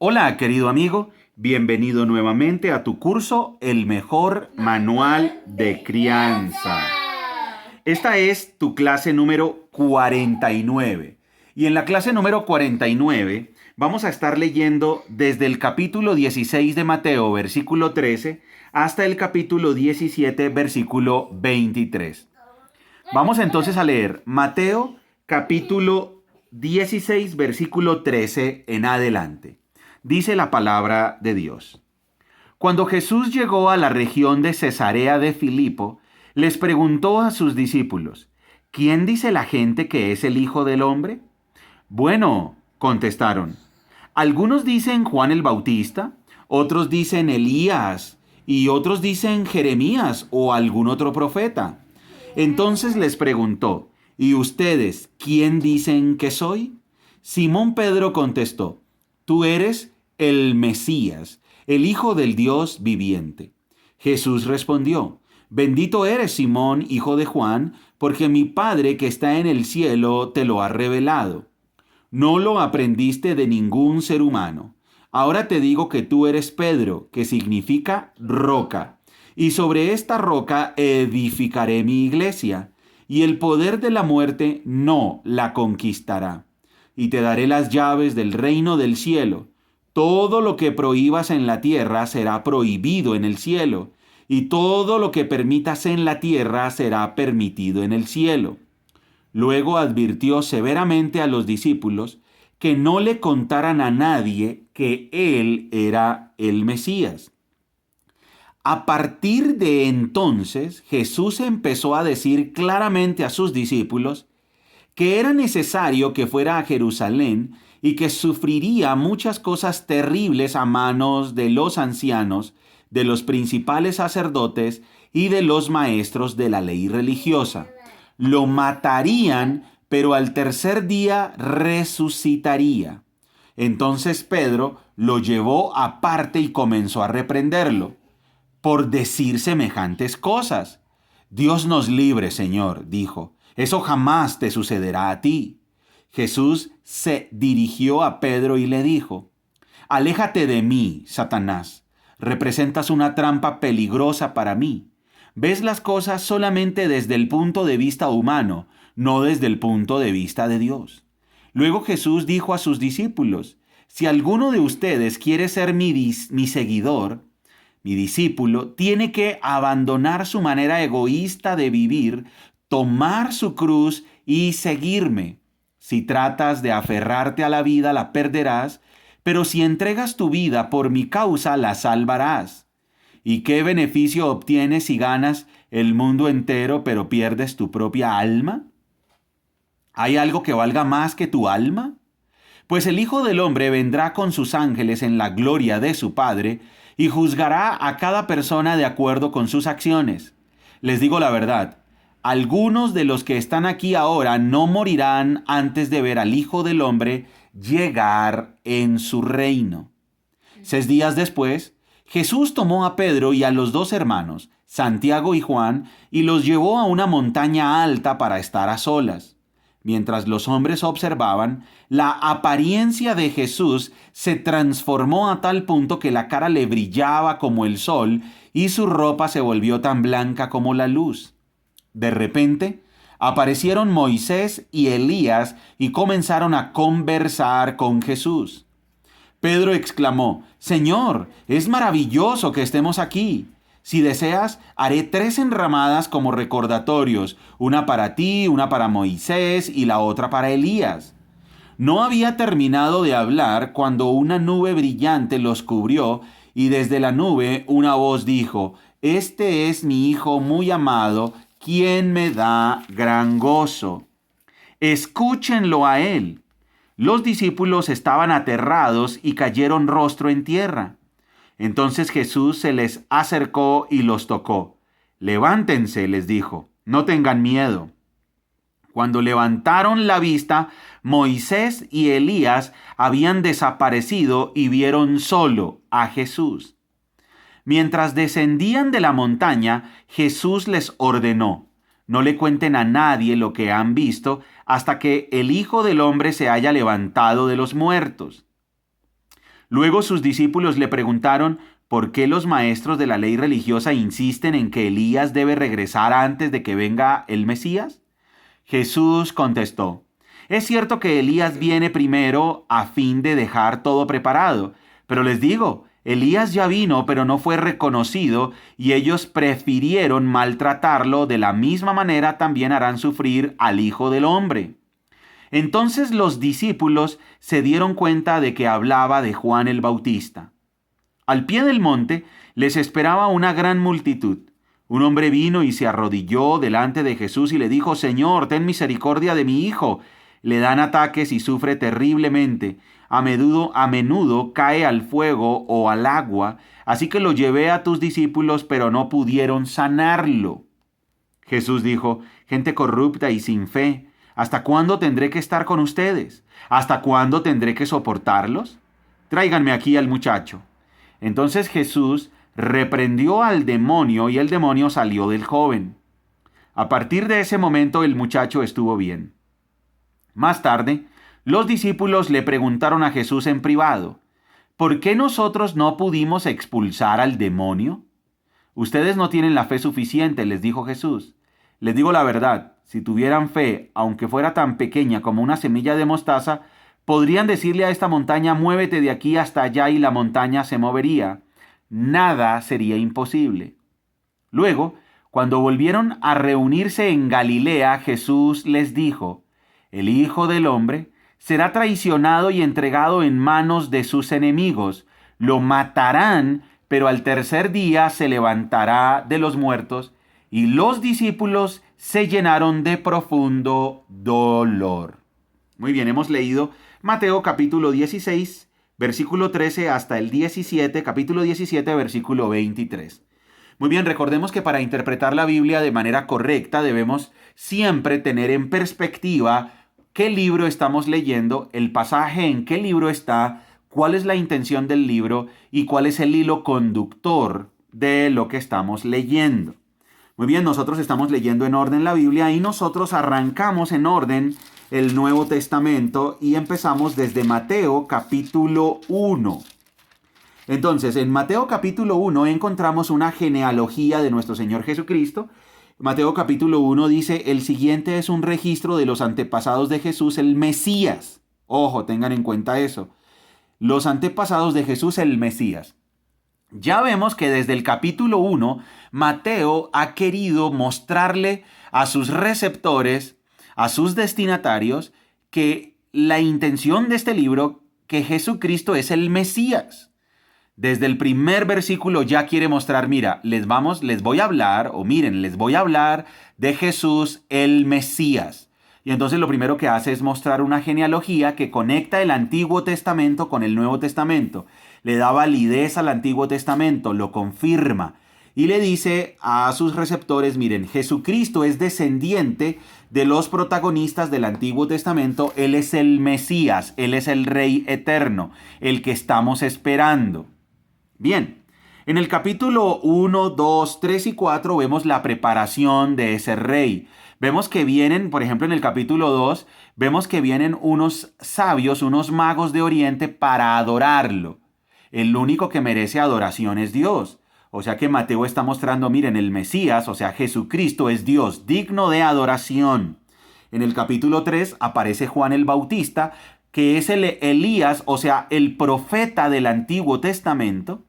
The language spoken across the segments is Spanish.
Hola, querido amigo, bienvenido nuevamente a tu curso El mejor manual de crianza. Esta es tu clase número 49. Y en la clase número 49 vamos a estar leyendo desde el capítulo 16 de Mateo, versículo 13, hasta el capítulo 17, versículo 23. Vamos entonces a leer Mateo, capítulo 16, versículo 13 en adelante. Dice la palabra de Dios. Cuando Jesús llegó a la región de Cesarea de Filipo, les preguntó a sus discípulos, ¿quién dice la gente que es el Hijo del Hombre? Bueno, contestaron, algunos dicen Juan el Bautista, otros dicen Elías y otros dicen Jeremías o algún otro profeta. Entonces les preguntó, ¿y ustedes quién dicen que soy? Simón Pedro contestó, tú eres el Mesías, el Hijo del Dios viviente. Jesús respondió, bendito eres Simón, hijo de Juan, porque mi Padre que está en el cielo te lo ha revelado. No lo aprendiste de ningún ser humano. Ahora te digo que tú eres Pedro, que significa roca, y sobre esta roca edificaré mi iglesia, y el poder de la muerte no la conquistará. Y te daré las llaves del reino del cielo. Todo lo que prohíbas en la tierra será prohibido en el cielo, y todo lo que permitas en la tierra será permitido en el cielo. Luego advirtió severamente a los discípulos que no le contaran a nadie que él era el Mesías. A partir de entonces, Jesús empezó a decir claramente a sus discípulos que era necesario que fuera a Jerusalén y que sufriría muchas cosas terribles a manos de los ancianos, de los principales sacerdotes y de los maestros de la ley religiosa. Lo matarían, pero al tercer día resucitaría. Entonces Pedro lo llevó aparte y comenzó a reprenderlo por decir semejantes cosas. Dios nos libre, Señor, dijo. Eso jamás te sucederá a ti. Jesús se dirigió a Pedro y le dijo, aléjate de mí, Satanás. Representas una trampa peligrosa para mí. Ves las cosas solamente desde el punto de vista humano, no desde el punto de vista de Dios. Luego Jesús dijo a sus discípulos, si alguno de ustedes quiere ser mi seguidor, mi discípulo, tiene que abandonar su manera egoísta de vivir, tomar su cruz y seguirme. Si tratas de aferrarte a la vida, la perderás, pero si entregas tu vida por mi causa, la salvarás. ¿Y qué beneficio obtienes si ganas el mundo entero, pero pierdes tu propia alma? ¿Hay algo que valga más que tu alma? Pues el Hijo del Hombre vendrá con sus ángeles en la gloria de su Padre y juzgará a cada persona de acuerdo con sus acciones. Les digo la verdad, algunos de los que están aquí ahora no morirán antes de ver al Hijo del Hombre llegar en su reino. 6 días después, Jesús tomó a Pedro y a los dos hermanos, Santiago y Juan, y los llevó a una montaña alta para estar a solas. Mientras los hombres observaban, la apariencia de Jesús se transformó a tal punto que la cara le brillaba como el sol y su ropa se volvió tan blanca como la luz. De repente, aparecieron Moisés y Elías y comenzaron a conversar con Jesús. Pedro exclamó, Señor, es maravilloso que estemos aquí. Si deseas, haré 3 enramadas como recordatorios, una para ti, una para Moisés y la otra para Elías. No había terminado de hablar cuando una nube brillante los cubrió y desde la nube una voz dijo, Este es mi Hijo muy amado, quien me da gran gozo. Escúchenlo a él. Los discípulos estaban aterrados y cayeron rostro en tierra. Entonces Jesús se les acercó y los tocó. Levántense, les dijo, no tengan miedo. Cuando levantaron la vista, Moisés y Elías habían desaparecido y vieron solo a Jesús. Mientras descendían de la montaña, Jesús les ordenó, no le cuenten a nadie lo que han visto hasta que el Hijo del Hombre se haya levantado de los muertos. Luego sus discípulos le preguntaron por qué los maestros de la ley religiosa insisten en que Elías debe regresar antes de que venga el Mesías. Jesús contestó: es cierto que Elías viene primero a fin de dejar todo preparado, pero les digo, Elías ya vino, pero no fue reconocido, y ellos prefirieron maltratarlo. De la misma manera también harán sufrir al Hijo del Hombre. Entonces los discípulos se dieron cuenta de que hablaba de Juan el Bautista. Al pie del monte les esperaba una gran multitud. Un hombre vino y se arrodilló delante de Jesús y le dijo: Señor, ten misericordia de mi hijo. Le dan ataques y sufre terriblemente. A menudo cae al fuego o al agua, así que lo llevé a tus discípulos, pero no pudieron sanarlo. Jesús dijo: gente corrupta y sin fe, ¿hasta cuándo tendré que estar con ustedes? ¿Hasta cuándo tendré que soportarlos? Tráiganme aquí al muchacho. Entonces Jesús reprendió al demonio y el demonio salió del joven. A partir de ese momento el muchacho estuvo bien. Más tarde, los discípulos le preguntaron a Jesús en privado: ¿por qué nosotros no pudimos expulsar al demonio? Ustedes no tienen la fe suficiente, les dijo Jesús. Les digo la verdad, si tuvieran fe, aunque fuera tan pequeña como una semilla de mostaza, podrían decirle a esta montaña: muévete de aquí hasta allá, y la montaña se movería. Nada sería imposible. Luego, cuando volvieron a reunirse en Galilea, Jesús les dijo: el Hijo del Hombre será traicionado y entregado en manos de sus enemigos. Lo matarán, pero al tercer día se levantará de los muertos. Y los discípulos se llenaron de profundo dolor. Muy bien, hemos leído Mateo capítulo 16, versículo 13 hasta el 17, capítulo 17, versículo 23. Muy bien, recordemos que para interpretar la Biblia de manera correcta debemos siempre tener en perspectiva qué libro estamos leyendo, el pasaje en qué libro está, cuál es la intención del libro y cuál es el hilo conductor de lo que estamos leyendo. Muy bien, nosotros estamos leyendo en orden la Biblia y nosotros arrancamos en orden el Nuevo Testamento y empezamos desde Mateo capítulo 1. Entonces, en Mateo capítulo 1 encontramos una genealogía de nuestro Señor Jesucristo. Mateo capítulo 1 dice: el siguiente es un registro de los antepasados de Jesús, el Mesías. Ojo, tengan en cuenta eso. Los antepasados de Jesús, el Mesías. Ya vemos que desde el capítulo 1, Mateo ha querido mostrarle a sus receptores, a sus destinatarios, que la intención de este libro, que Jesucristo es el Mesías. Desde el primer versículo ya quiere mostrar: mira, les voy a hablar de Jesús el Mesías. Y entonces lo primero que hace es mostrar una genealogía que conecta el Antiguo Testamento con el Nuevo Testamento. Le da validez al Antiguo Testamento, lo confirma. Y le dice a sus receptores: miren, Jesucristo es descendiente de los protagonistas del Antiguo Testamento. Él es el Mesías, Él es el Rey eterno, el que estamos esperando. Bien, en el capítulo 1, 2, 3 y 4 vemos la preparación de ese rey. Vemos que vienen, por ejemplo, en el capítulo 2, vemos que vienen unos sabios, unos magos de Oriente para adorarlo. El único que merece adoración es Dios. O sea que Mateo está mostrando: miren, el Mesías, o sea, Jesucristo es Dios, digno de adoración. En el capítulo 3 aparece Juan el Bautista, que es el Elías, o sea, el profeta del Antiguo Testamento,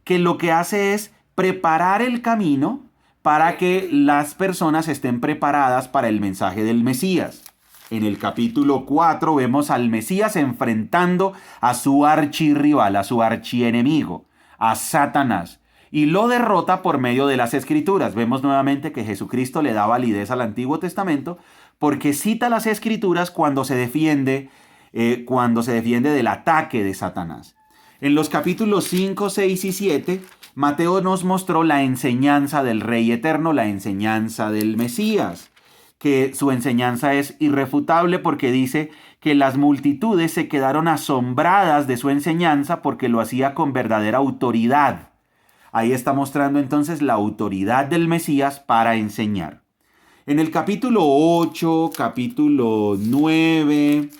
que lo que hace es preparar el camino para que las personas estén preparadas para el mensaje del Mesías. En el capítulo 4 vemos al Mesías enfrentando a su archirrival, a su archienemigo, a Satanás, y lo derrota por medio de las Escrituras. Vemos nuevamente que Jesucristo le da validez al Antiguo Testamento porque cita las Escrituras cuando se defiende del ataque de Satanás. En los capítulos 5, 6 y 7, Mateo nos mostró la enseñanza del Rey Eterno, la enseñanza del Mesías, que su enseñanza es irrefutable porque dice que las multitudes se quedaron asombradas de su enseñanza porque lo hacía con verdadera autoridad. Ahí está mostrando entonces la autoridad del Mesías para enseñar. En el capítulo 8, capítulo 9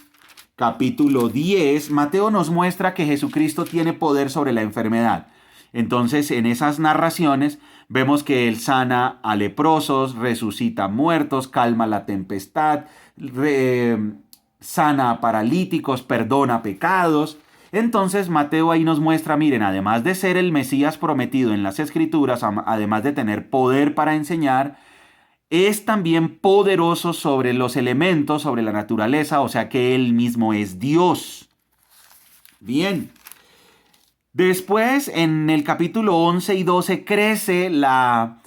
capítulo 10, Mateo nos muestra que Jesucristo tiene poder sobre la enfermedad. Entonces, en esas narraciones vemos que Él sana a leprosos, resucita muertos, calma la tempestad, sana a paralíticos, perdona pecados. Entonces Mateo ahí nos muestra, miren, además de ser el Mesías prometido en las Escrituras, además de tener poder para enseñar, es también poderoso sobre los elementos, sobre la naturaleza, o sea que Él mismo es Dios. Bien. Después, en el capítulo 11 y 12, crece la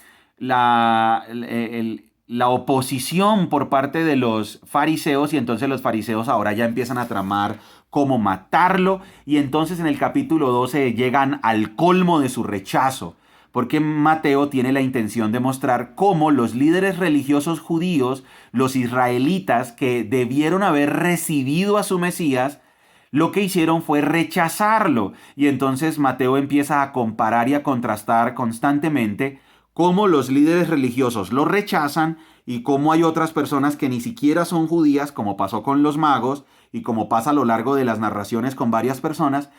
oposición por parte de los fariseos, y entonces los fariseos ahora ya empiezan a tramar cómo matarlo, y entonces en el capítulo 12 llegan al colmo de su rechazo, porque Mateo tiene la intención de mostrar cómo los líderes religiosos judíos, los israelitas que debieron haber recibido a su Mesías, lo que hicieron fue rechazarlo. Y entonces Mateo empieza a comparar y a contrastar constantemente cómo los líderes religiosos lo rechazan y cómo hay otras personas que ni siquiera son judías, como pasó con los magos y como pasa a lo largo de las narraciones con varias personas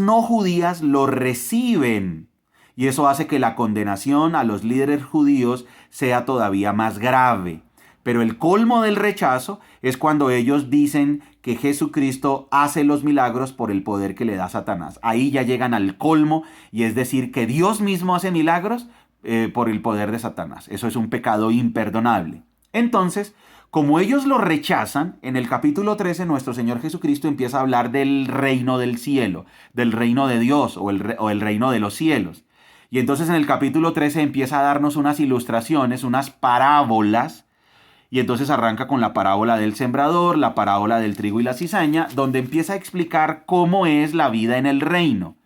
no judías lo reciben. Y eso hace que la condenación a los líderes judíos sea todavía más grave. Pero el colmo del rechazo es cuando ellos dicen que Jesucristo hace los milagros por el poder que le da Satanás. Ahí ya llegan al colmo, y es decir, que Dios mismo hace milagros por el poder de Satanás. Eso es un pecado imperdonable. Entonces, como ellos lo rechazan, en el capítulo 13 nuestro Señor Jesucristo empieza a hablar del reino del cielo, del reino de Dios o el reino de los cielos. Y entonces en el capítulo 13 empieza a darnos unas ilustraciones, unas parábolas. Y entonces arranca con la parábola del sembrador, la parábola del trigo y la cizaña, donde empieza a explicar cómo es la vida en el reino.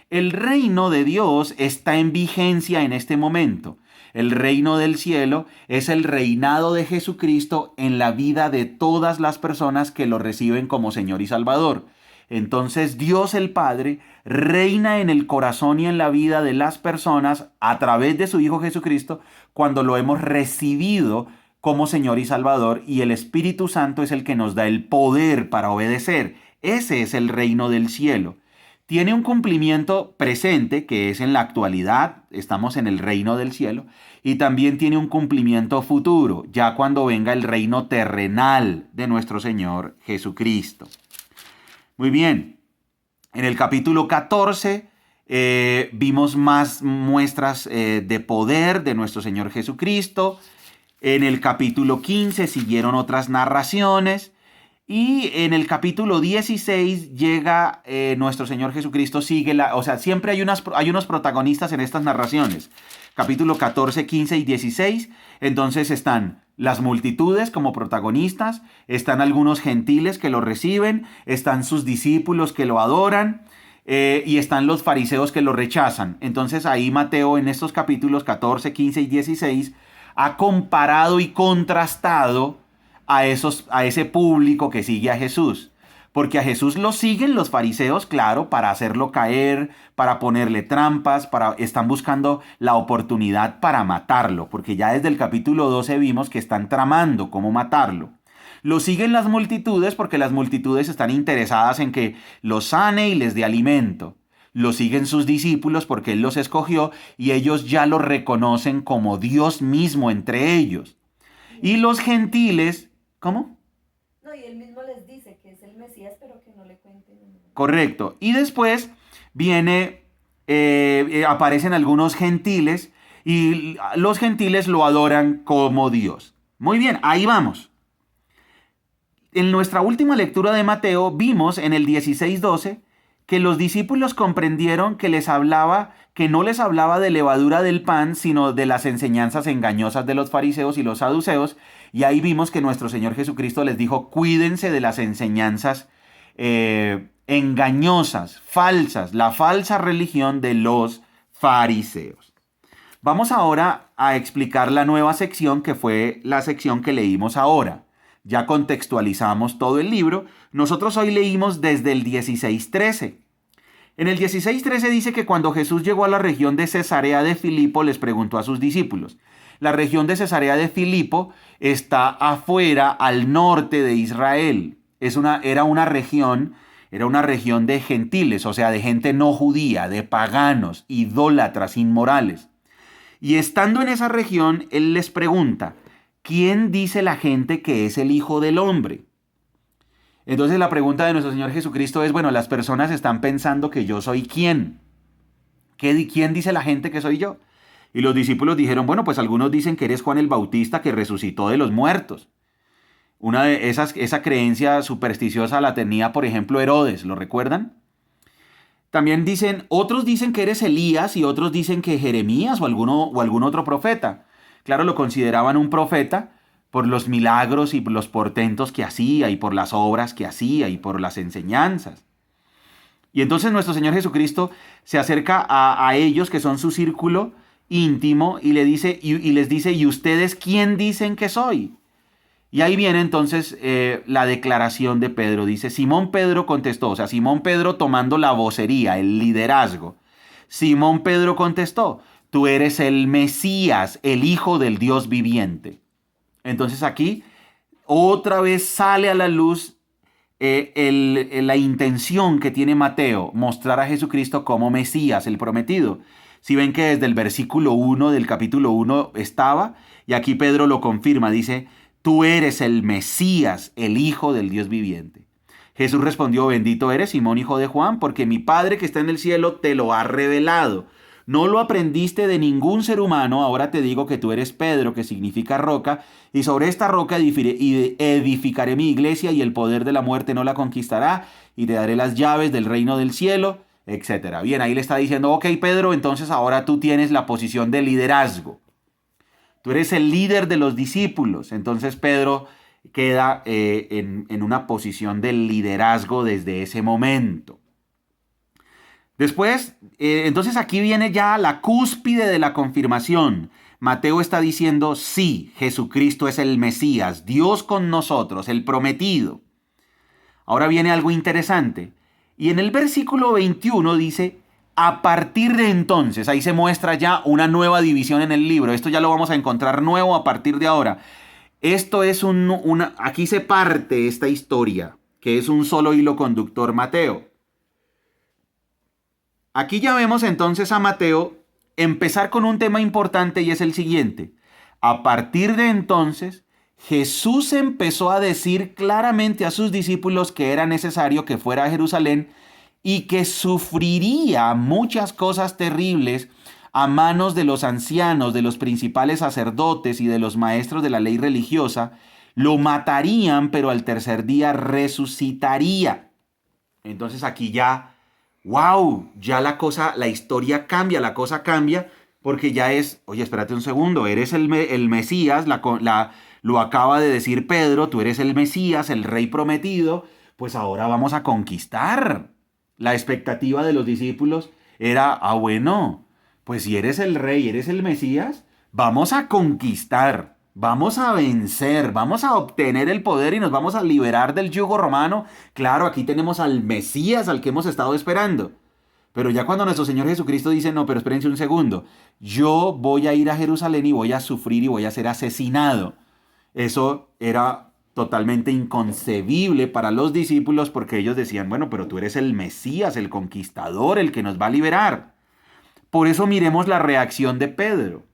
El reino de Dios está en vigencia en este momento. El reino del cielo es el reinado de Jesucristo en la vida de todas las personas que lo reciben como Señor y Salvador. Entonces Dios el Padre reina en el corazón y en la vida de las personas a través de su Hijo Jesucristo cuando lo hemos recibido como Señor y Salvador, y el Espíritu Santo es el que nos da el poder para obedecer. Ese es el reino del cielo. Tiene un cumplimiento presente, que es en la actualidad, estamos en el reino del cielo, y también tiene un cumplimiento futuro, ya cuando venga el reino terrenal de nuestro Señor Jesucristo. Muy bien, en el capítulo 14 vimos más muestras de poder de nuestro Señor Jesucristo. En el capítulo 15 siguieron otras narraciones, y en el capítulo 16 llega nuestro Señor Jesucristo, siempre hay unos protagonistas en estas narraciones. Capítulo 14, 15 y 16, entonces están las multitudes como protagonistas, están algunos gentiles que lo reciben, están sus discípulos que lo adoran, y están los fariseos que lo rechazan. Entonces ahí Mateo en estos capítulos 14, 15 y 16 ha comparado y contrastado a ese público que sigue a Jesús. Porque a Jesús lo siguen los fariseos, claro, para hacerlo caer, para ponerle trampas, están buscando la oportunidad para matarlo, porque ya desde el capítulo 12 vimos que están tramando cómo matarlo. Lo siguen las multitudes porque las multitudes están interesadas en que lo sane y les dé alimento. Lo siguen sus discípulos porque Él los escogió y ellos ya lo reconocen como Dios mismo entre ellos. Y los gentiles, ¿cómo? No, y Él mismo les dice que es el Mesías, pero que no le cuenten. Correcto. Y después aparecen algunos gentiles y los gentiles lo adoran como Dios. Muy bien, ahí vamos. En nuestra última lectura de Mateo vimos en el 16:12 que los discípulos comprendieron que no les hablaba de levadura del pan, sino de las enseñanzas engañosas de los fariseos y los saduceos. Y ahí vimos que nuestro Señor Jesucristo les dijo, cuídense de las enseñanzas engañosas, falsas, la falsa religión de los fariseos. Vamos ahora a explicar la nueva sección, que fue la sección que leímos ahora. Ya contextualizamos todo el libro. Nosotros hoy leímos desde el 16:13. En el 16:13 dice que cuando Jesús llegó a la región de Cesarea de Filipo, les preguntó a sus discípulos. La región de Cesarea de Filipo está afuera, al norte de Israel. era una región de gentiles, o sea, de gente no judía, de paganos, idólatras, inmorales. Y estando en esa región, él les pregunta, ¿quién dice la gente que es el Hijo del Hombre? Entonces la pregunta de nuestro Señor Jesucristo es, bueno, las personas están pensando que yo soy ¿quién? ¿Quién dice la gente que soy yo? Y los discípulos dijeron, bueno, pues algunos dicen que eres Juan el Bautista que resucitó de los muertos. Esa creencia supersticiosa la tenía, por ejemplo, Herodes, ¿lo recuerdan? También otros dicen que eres Elías y otros dicen que Jeremías o algún otro profeta. Claro, lo consideraban un profeta por los milagros y por los portentos que hacía y por las obras que hacía y por las enseñanzas. Y entonces nuestro Señor Jesucristo se acerca a ellos que son su círculo íntimo y les dice, ¿y ustedes quién dicen que soy? Y ahí viene entonces la declaración de Pedro. Dice, Simón Pedro contestó, o sea, Simón Pedro tomando la vocería, el liderazgo. Simón Pedro contestó, tú eres el Mesías, el Hijo del Dios viviente. Entonces aquí otra vez sale a la luz la intención que tiene Mateo, mostrar a Jesucristo como Mesías, el prometido. Si ven que desde el versículo 1 del capítulo 1 estaba, y aquí Pedro lo confirma, dice, tú eres el Mesías, el Hijo del Dios viviente. Jesús respondió, bendito eres, Simón, hijo de Juan, porque mi Padre que está en el cielo te lo ha revelado. No lo aprendiste de ningún ser humano, ahora te digo que tú eres Pedro, que significa roca, y sobre esta roca edificaré mi iglesia, y el poder de la muerte no la conquistará, y te daré las llaves del reino del cielo, etc. Bien, ahí le está diciendo, ok, Pedro, entonces ahora tú tienes la posición de liderazgo. Tú eres el líder de los discípulos. Entonces Pedro queda en una posición de liderazgo desde ese momento. Después, entonces aquí viene ya la cúspide de la confirmación. Mateo está diciendo, sí, Jesucristo es el Mesías, Dios con nosotros, el prometido. Ahora viene algo interesante. Y en el versículo 21 dice, a partir de entonces, ahí se muestra ya una nueva división en el libro. Esto ya lo vamos a encontrar nuevo a partir de ahora. Esto es aquí se parte esta historia, que es un solo hilo conductor, Mateo. Aquí ya vemos entonces a Mateo empezar con un tema importante y es el siguiente. A partir de entonces, Jesús empezó a decir claramente a sus discípulos que era necesario que fuera a Jerusalén y que sufriría muchas cosas terribles a manos de los ancianos, de los principales sacerdotes y de los maestros de la ley religiosa. Lo matarían, pero al tercer día resucitaría. Entonces aquí ya, wow, ya la historia cambia, la cosa cambia, porque ya es, oye, espérate un segundo, eres el Mesías, lo acaba de decir Pedro, tú eres el Mesías, el rey prometido, pues ahora vamos a conquistar. La expectativa de los discípulos era, bueno, pues si eres el rey, eres el Mesías, vamos a conquistar, vamos a vencer, vamos a obtener el poder y nos vamos a liberar del yugo romano. Claro, aquí tenemos al Mesías al que hemos estado esperando. Pero ya cuando nuestro Señor Jesucristo dice, no, pero espérense un segundo, yo voy a ir a Jerusalén y voy a sufrir y voy a ser asesinado. Eso era totalmente inconcebible para los discípulos porque ellos decían, bueno, pero tú eres el Mesías, el conquistador, el que nos va a liberar. Por eso miremos la reacción de Pedro.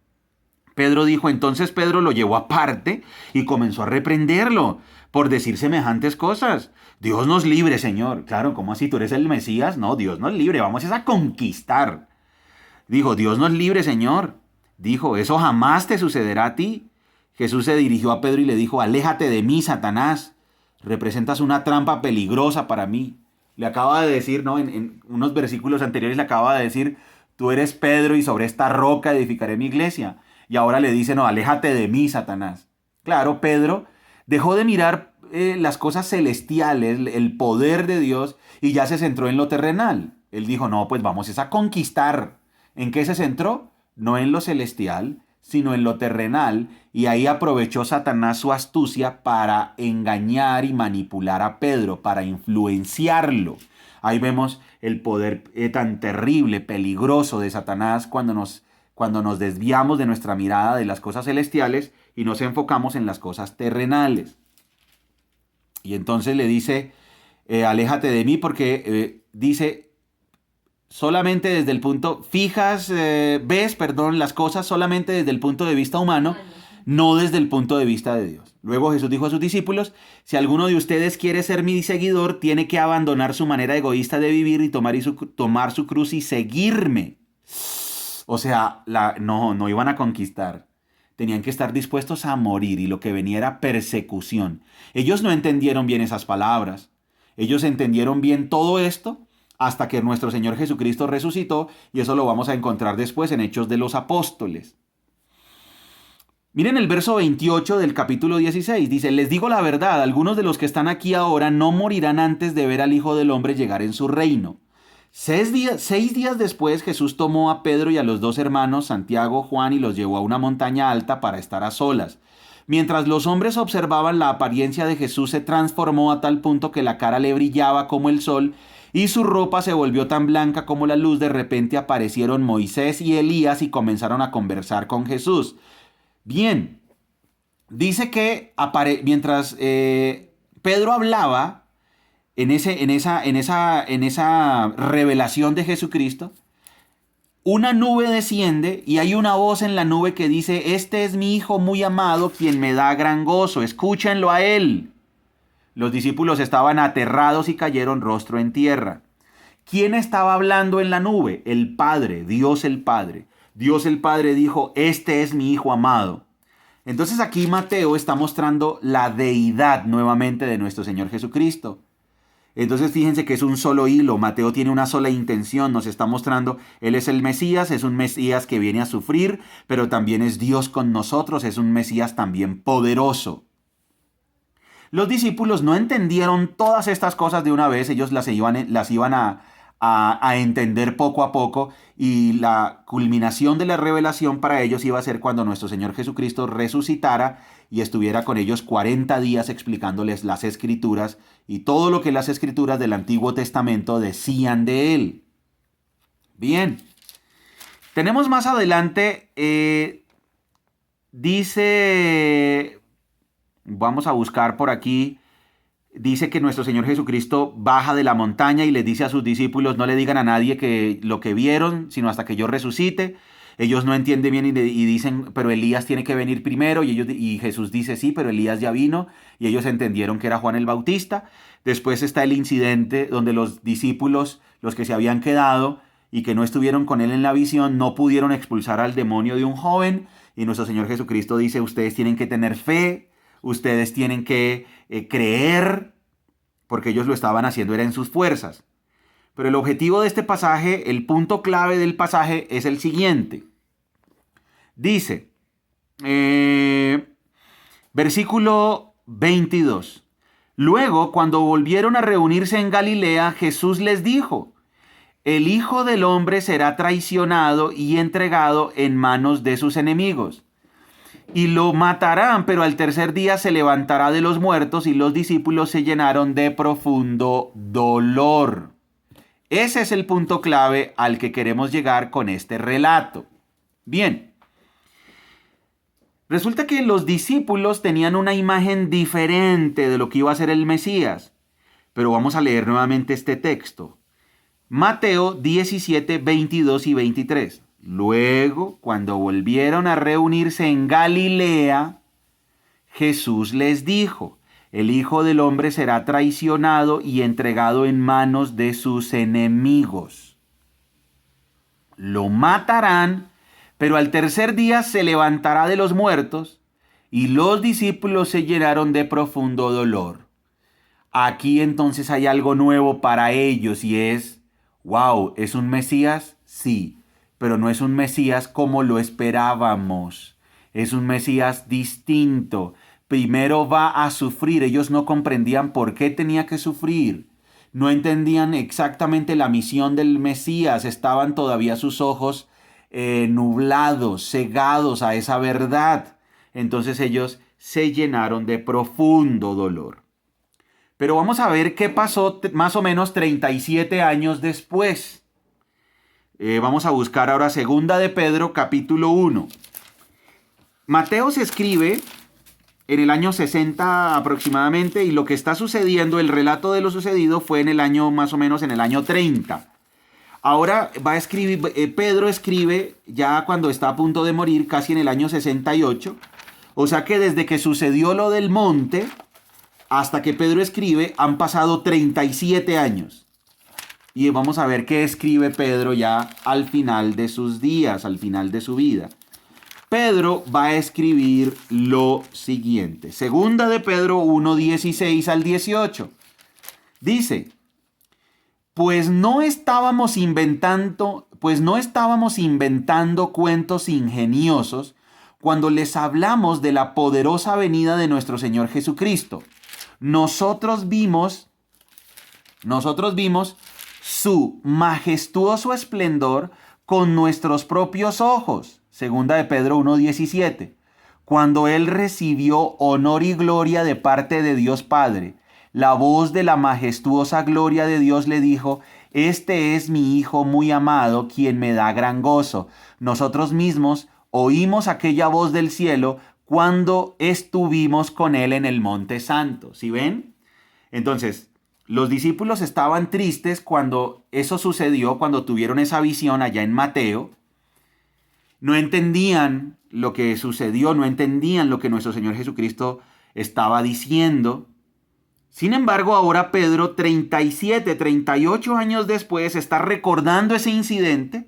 Pedro dijo, entonces Pedro lo llevó aparte y comenzó a reprenderlo por decir semejantes cosas. Dios nos libre, Señor. Claro, ¿cómo así? ¿Tú eres el Mesías? No, Dios nos libre, vamos a conquistar. Dijo, Dios nos libre, Señor. Dijo, eso jamás te sucederá a ti. Jesús se dirigió a Pedro y le dijo, aléjate de mí, Satanás. Representas una trampa peligrosa para mí. Le acaba de decir, ¿no? En unos versículos anteriores le acaba de decir, tú eres Pedro y sobre esta roca edificaré mi iglesia. Y ahora le dice, no, aléjate de mí, Satanás. Claro, Pedro dejó de mirar las cosas celestiales, el poder de Dios, y ya se centró en lo terrenal. Él dijo, no, pues vamos a conquistar. ¿En qué se centró? No en lo celestial, sino en lo terrenal, y ahí aprovechó Satanás su astucia para engañar y manipular a Pedro, para influenciarlo. Ahí vemos el poder tan terrible, peligroso de Satanás cuando nos desviamos de nuestra mirada de las cosas celestiales y nos enfocamos en las cosas terrenales. Y entonces le dice, aléjate de mí porque dice, solamente desde el punto, ves las cosas solamente desde el punto de vista humano, no desde el punto de vista de Dios. Luego Jesús dijo a sus discípulos, si alguno de ustedes quiere ser mi seguidor, tiene que abandonar su manera egoísta de vivir y tomar su cruz y seguirme. O sea, no iban a conquistar. Tenían que estar dispuestos a morir y lo que venía era persecución. Ellos no entendieron bien esas palabras. Ellos entendieron bien todo esto hasta que nuestro Señor Jesucristo resucitó, y eso lo vamos a encontrar después en Hechos de los Apóstoles. Miren el verso 28 del capítulo 16, dice, les digo la verdad, algunos de los que están aquí ahora no morirán antes de ver al Hijo del Hombre llegar en su reino. 6 días después Jesús tomó a Pedro y a los 2 hermanos, Santiago, Juan, y los llevó a una montaña alta para estar a solas. Mientras los hombres observaban, la apariencia de Jesús se transformó a tal punto que la cara le brillaba como el sol y su ropa se volvió tan blanca como la luz. De repente aparecieron Moisés y Elías y comenzaron a conversar con Jesús. Bien, dice que mientras Pedro hablaba en esa revelación de Jesucristo, una nube desciende y hay una voz en la nube que dice, este es mi Hijo muy amado, quien me da gran gozo, escúchenlo a él. Los discípulos estaban aterrados y cayeron rostro en tierra. ¿Quién estaba hablando en la nube? El Padre, Dios el Padre. Dios el Padre dijo, este es mi Hijo amado. Entonces aquí Mateo está mostrando la deidad nuevamente de nuestro Señor Jesucristo. Entonces fíjense que es un solo hilo. Mateo tiene una sola intención. Nos está mostrando, Él es el Mesías, es un Mesías que viene a sufrir, pero también es Dios con nosotros, es un Mesías también poderoso. Los discípulos no entendieron todas estas cosas de una vez, ellos las iban a entender poco a poco, y la culminación de la revelación para ellos iba a ser cuando nuestro Señor Jesucristo resucitara y estuviera con ellos 40 días explicándoles las Escrituras y todo lo que las Escrituras del Antiguo Testamento decían de Él. Bien, tenemos más adelante, dice, vamos a buscar por aquí, dice que nuestro Señor Jesucristo baja de la montaña y les dice a sus discípulos, no le digan a nadie que lo que vieron, sino hasta que yo resucite. Ellos no entienden bien y dicen, pero Elías tiene que venir primero. Y Jesús dice, sí, pero Elías ya vino. Y ellos entendieron que era Juan el Bautista. Después está el incidente donde los discípulos, los que se habían quedado y que no estuvieron con él en la visión, no pudieron expulsar al demonio de un joven. Y nuestro Señor Jesucristo dice, ustedes tienen que tener fe, ustedes tienen que creer, porque ellos lo estaban haciendo, era en sus fuerzas. Pero el objetivo de este pasaje, el punto clave del pasaje es el siguiente. Dice, versículo 22. Luego, cuando volvieron a reunirse en Galilea, Jesús les dijo, el Hijo del Hombre será traicionado y entregado en manos de sus enemigos. Y lo matarán, pero al tercer día se levantará de los muertos. Y los discípulos se llenaron de profundo dolor. Ese es el punto clave al que queremos llegar con este relato. Bien, resulta que los discípulos tenían una imagen diferente de lo que iba a ser el Mesías. Pero vamos a leer nuevamente este texto. Mateo 17, 22 y 23. Luego, cuando volvieron a reunirse en Galilea, Jesús les dijo, el Hijo del Hombre será traicionado y entregado en manos de sus enemigos. Lo matarán, pero al tercer día se levantará de los muertos. Y los discípulos se llenaron de profundo dolor. Aquí entonces hay algo nuevo para ellos y es, wow, ¿es un Mesías? Sí, pero no es un Mesías como lo esperábamos. Es un Mesías distinto. Primero va a sufrir. Ellos no comprendían por qué tenía que sufrir. No entendían exactamente la misión del Mesías. Estaban todavía sus ojos nublados, cegados a esa verdad. Entonces ellos se llenaron de profundo dolor. Pero vamos a ver qué pasó más o menos 37 años después. Vamos a buscar ahora 2 de Pedro, capítulo 1. Mateo se escribe en el año 60 aproximadamente, y lo que está sucediendo, el relato de lo sucedido fue en el año, más o menos en el año 30. Ahora va a escribir, Pedro escribe ya cuando está a punto de morir, casi en el año 68. O sea que desde que sucedió lo del monte hasta que Pedro escribe han pasado 37 años. Y vamos a ver qué escribe Pedro ya al final de sus días, al final de su vida. Pedro va a escribir lo siguiente. Segunda de Pedro 1:16 al 18. Dice: Pues no estábamos inventando cuentos ingeniosos cuando les hablamos de la poderosa venida de nuestro Señor Jesucristo. Nosotros vimos su majestuoso esplendor con nuestros propios ojos. Segunda de Pedro 1:17. Cuando él recibió honor y gloria de parte de Dios Padre, la voz de la majestuosa gloria de Dios le dijo: Este es mi Hijo muy amado, quien me da gran gozo. Nosotros mismos oímos aquella voz del cielo cuando estuvimos con él en el Monte Santo. ¿Sí ven? Entonces, los discípulos estaban tristes cuando eso sucedió, cuando tuvieron esa visión allá en Mateo. No entendían lo que sucedió, no entendían lo que nuestro Señor Jesucristo estaba diciendo. Sin embargo, ahora Pedro, 38 años después, está recordando ese incidente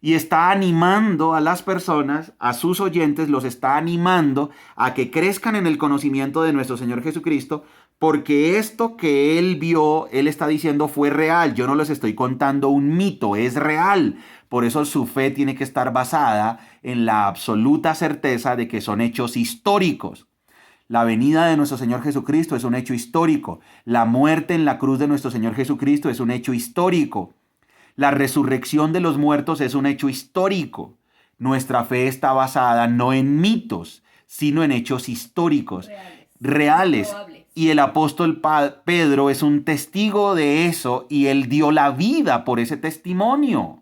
y está animando a las personas, a sus oyentes, los está animando a que crezcan en el conocimiento de nuestro Señor Jesucristo, porque esto que él vio, él está diciendo, fue real. Yo no les estoy contando un mito, es real. Por eso su fe tiene que estar basada en la absoluta certeza de que son hechos históricos. La venida de nuestro Señor Jesucristo es un hecho histórico. La muerte en la cruz de nuestro Señor Jesucristo es un hecho histórico. La resurrección de los muertos es un hecho histórico. Nuestra fe está basada no en mitos, sino en hechos históricos, reales. Y el apóstol Pedro es un testigo de eso y él dio la vida por ese testimonio.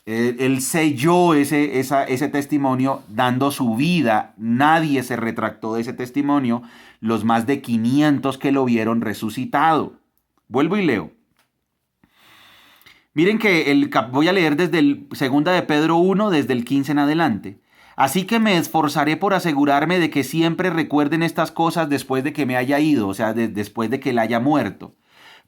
Él selló ese testimonio dando su vida. Nadie se retractó de ese testimonio. Los más de 500 que lo vieron resucitado. Vuelvo y leo. Miren que voy a leer desde el 2 de Pedro 1, desde el 15 en adelante. Así que me esforzaré por asegurarme de que siempre recuerden estas cosas después de que me haya ido, o sea, después de que él haya muerto.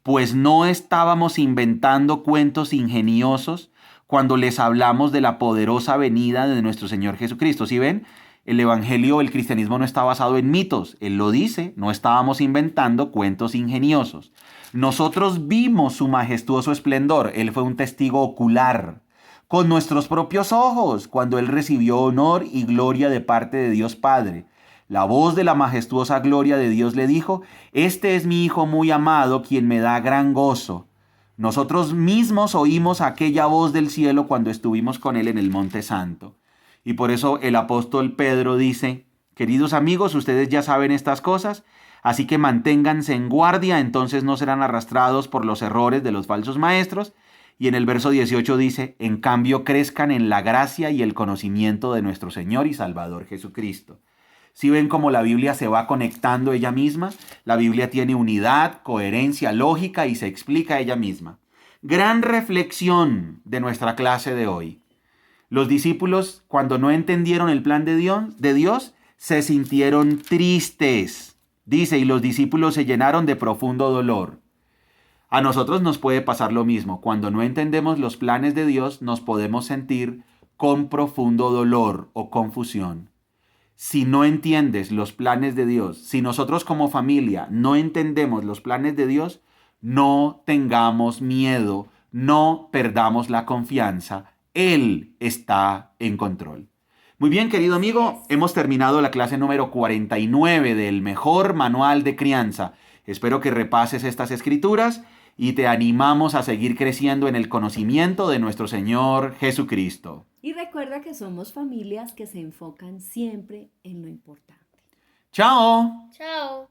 Pues no estábamos inventando cuentos ingeniosos cuando les hablamos de la poderosa venida de nuestro Señor Jesucristo. ¿Sí ven? El evangelio, el cristianismo no está basado en mitos. Él lo dice, no estábamos inventando cuentos ingeniosos. Nosotros vimos su majestuoso esplendor. Él fue un testigo ocular con nuestros propios ojos cuando él recibió honor y gloria de parte de Dios Padre. La voz de la majestuosa gloria de Dios le dijo: Este es mi Hijo muy amado, quien me da gran gozo. Nosotros mismos oímos aquella voz del cielo cuando estuvimos con él en el Monte Santo. Y por eso el apóstol Pedro dice: Queridos amigos, ustedes ya saben estas cosas, así que manténganse en guardia, entonces no serán arrastrados por los errores de los falsos maestros. Y en el verso 18 dice: En cambio crezcan en la gracia y el conocimiento de nuestro Señor y Salvador Jesucristo. ¿Sí ven cómo la Biblia se va conectando ella misma? La Biblia tiene unidad, coherencia, lógica y se explica ella misma. Gran reflexión de nuestra clase de hoy. Los discípulos, cuando no entendieron el plan de Dios, se sintieron tristes. Dice, y los discípulos se llenaron de profundo dolor. A nosotros nos puede pasar lo mismo. Cuando no entendemos los planes de Dios, nos podemos sentir con profundo dolor o confusión. Si no entiendes los planes de Dios, si nosotros como familia no entendemos los planes de Dios, no tengamos miedo, no perdamos la confianza. Él está en control. Muy bien, querido amigo, hemos terminado la clase número 49 del mejor manual de crianza. Espero que repases estas escrituras y te animamos a seguir creciendo en el conocimiento de nuestro Señor Jesucristo. Y recuerda que somos familias que se enfocan siempre en lo importante. ¡Chao! Chao.